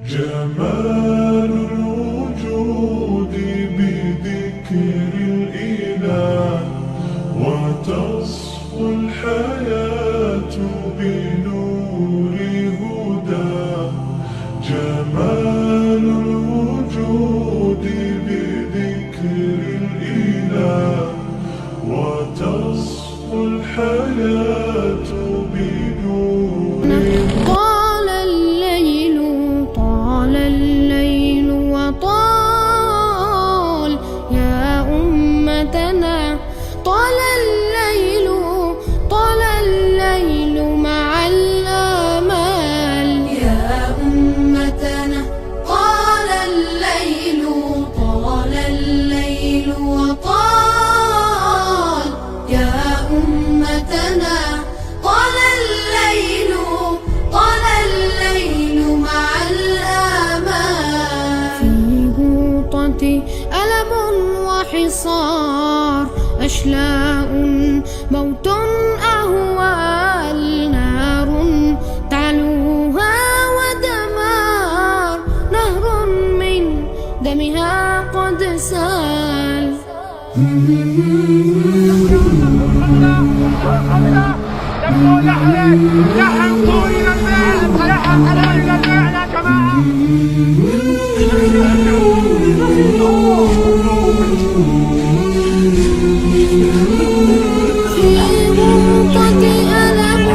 جمال الوجود بذكر الإله، وتصفو الحياة بنور هداه. جمال الوجود بذكر الإله، وتصفو الحياة بنور هداه. طال الليل وطال يا أمتنا، طال الليل مع الآمال. يا أمتنا طال الليل وطال يا أمتنا، طال الليل مع الآمال. في غوطتي ألم وحصار، أشلاء موت أهوال، نار تعلوها ودمار، نهر من دمها قد سال. لحن طويل المال، لحن طويل المال يا جماعة. في غوطتي ألم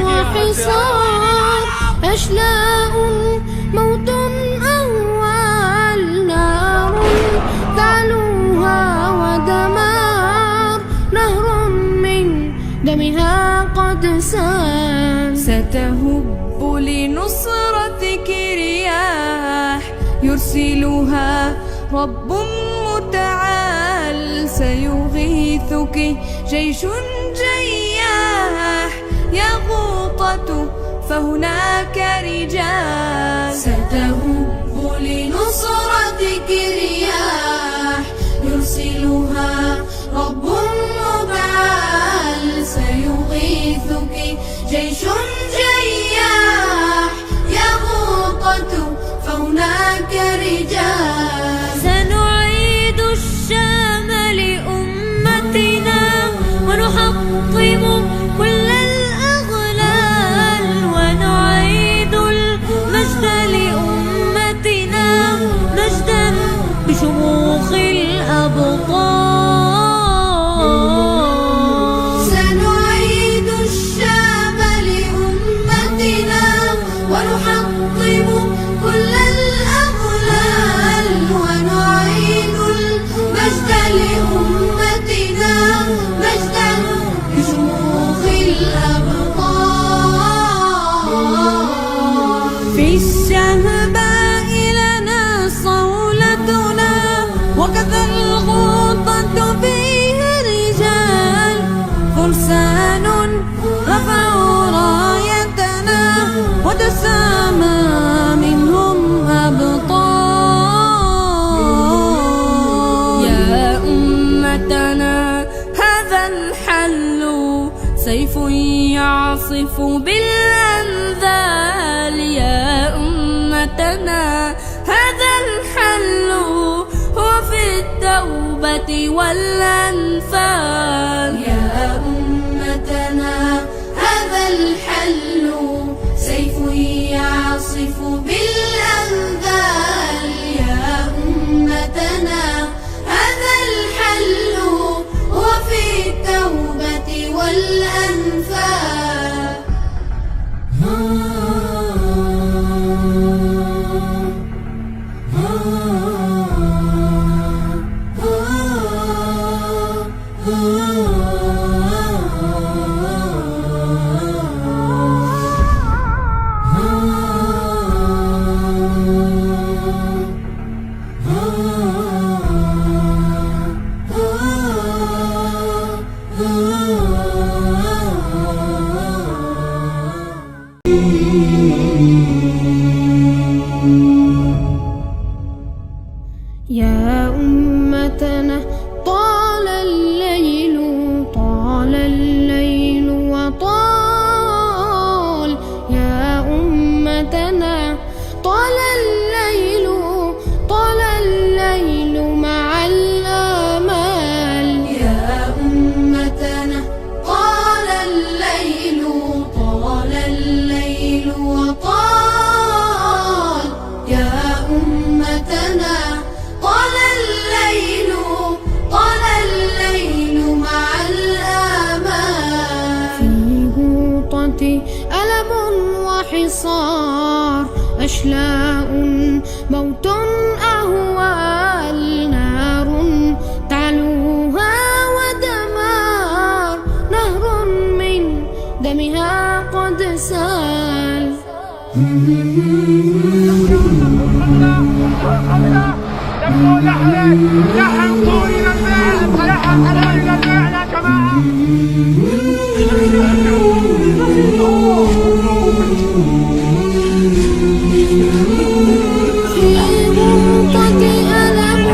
وحصار، أشلاء موت أهوال، نار تعلوها ودمار، نهر من دمها قد سال. ستهب لنصرتك رياح، يرسلها رب متعال، سيغيثك جيش جياح، يا غوطة فهناك رجال. ستهب لنصرتك رياح، يرسلها رب مبعال، سيغيثك جيش جياح، يا غوطة فهناك رجال. سنعيد الشام لأمتنا، ونحطم كل الأغلال، ونعيد المجد لأمتنا، مجدا بشموخ الأبطال. سنعيد الشام لأمتنا، ونحطم كل الأغلال، ونعيد المجد لأمتنا، مجدا بشموخ الأبطال. في الشهباء لنا صولتنا، وكذا الغوطة فيها رجال، فرسان رفعوا رايتنا، وتسامى منهم أبطال. يا أمتنا هذا الحل، سيف يعصف بالأنذال. يا أمتنا هذا الحل، هو في التوبة والأنفال. يا أمتنا هذا الحل، سيف يعصف بالأنذال. يا أمتنا هذا الحل، هو في التوبة والأنفال. وحصار، أشلاء موت أهوال، نار تعلوها ودمار، نهر من دمها قد سال. يقول لحن طول الفعل، لحن طول الفعل يا جماعة. في غوطة ألم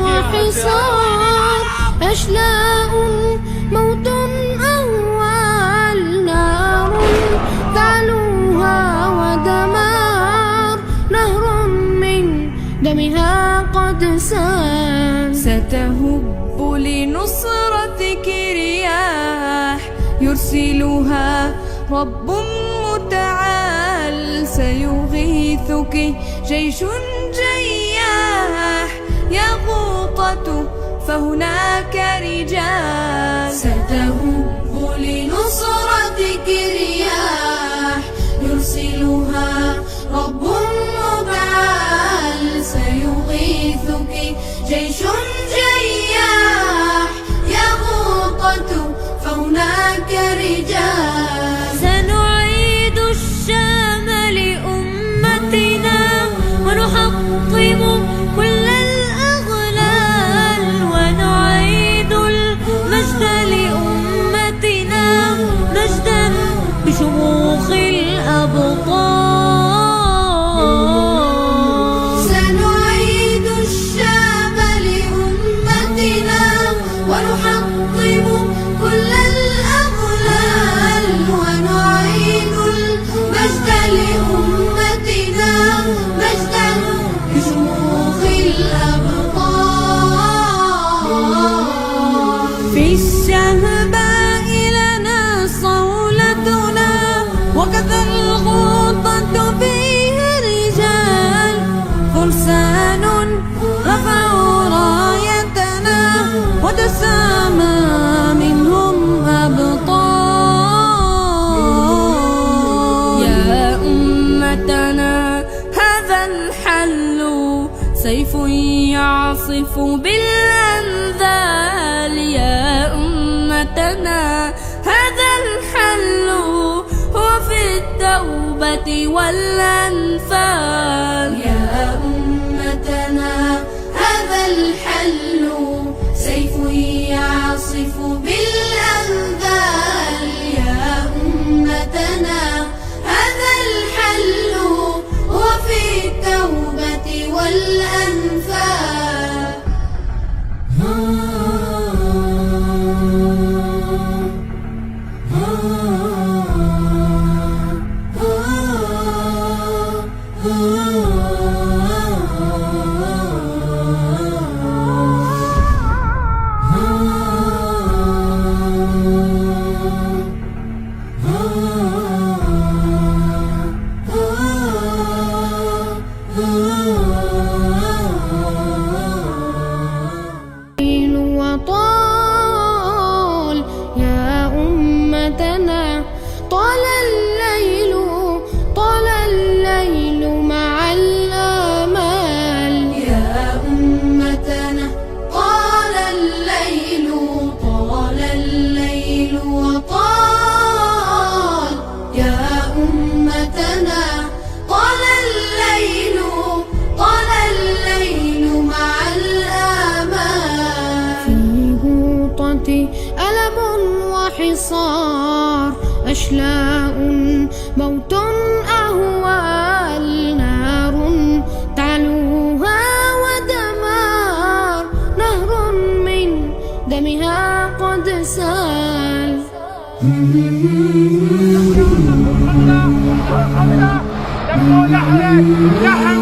وحصار، أشلاء موت أهوال، نار تعلوها ودمار، نهر من دمها قد سال. ستهب لنصرتك رياح يرسلها رب متعال، سيغيثك جيش جياح، يا غوطة فهناك رجال. ستهب لنصرتك رياح يرسلها رب متعال، سيغيثك جيش جياح، يا غوطة فهناك رجال. سنعيد الشام لأمتنا ونحطم كل الأغلال، ونعيد المجد لأمتنا، مجدا بشموخ الأبطال. سنعيد الشام لأمتنا ونحطم كل الأغلال، ونعيد المجد لأمتنا، مجدا بشموخ الأبطال. في الشهباء لنا صولتنا، وكذا الغوطة فيها رجال، فرسان رفعوا رايتنا، وتسامى منهم أبطال. يا أمتنا هذا الحل، سيف يعصف بالأنذال. يا أمتنا هذا الحل، هو في التوبة والأنفال. يا أمتنا هذا الحل، سيف يعصف بالأنذال. يا أمتنا هذا الحل، هو في التوبة والأنفال. وطال، يا أمتنا طال الليل، طال الليل مع الآمال. يا أمتنا طال الليل، طال الليل وطال. يا أمتنا طال الليل، طال الليل مع الآمال. في غوطة ألم وحصار، أشلاء موت أهوال، نار تعلوها ودمار، نهر من دمها قد سال. يقول لحن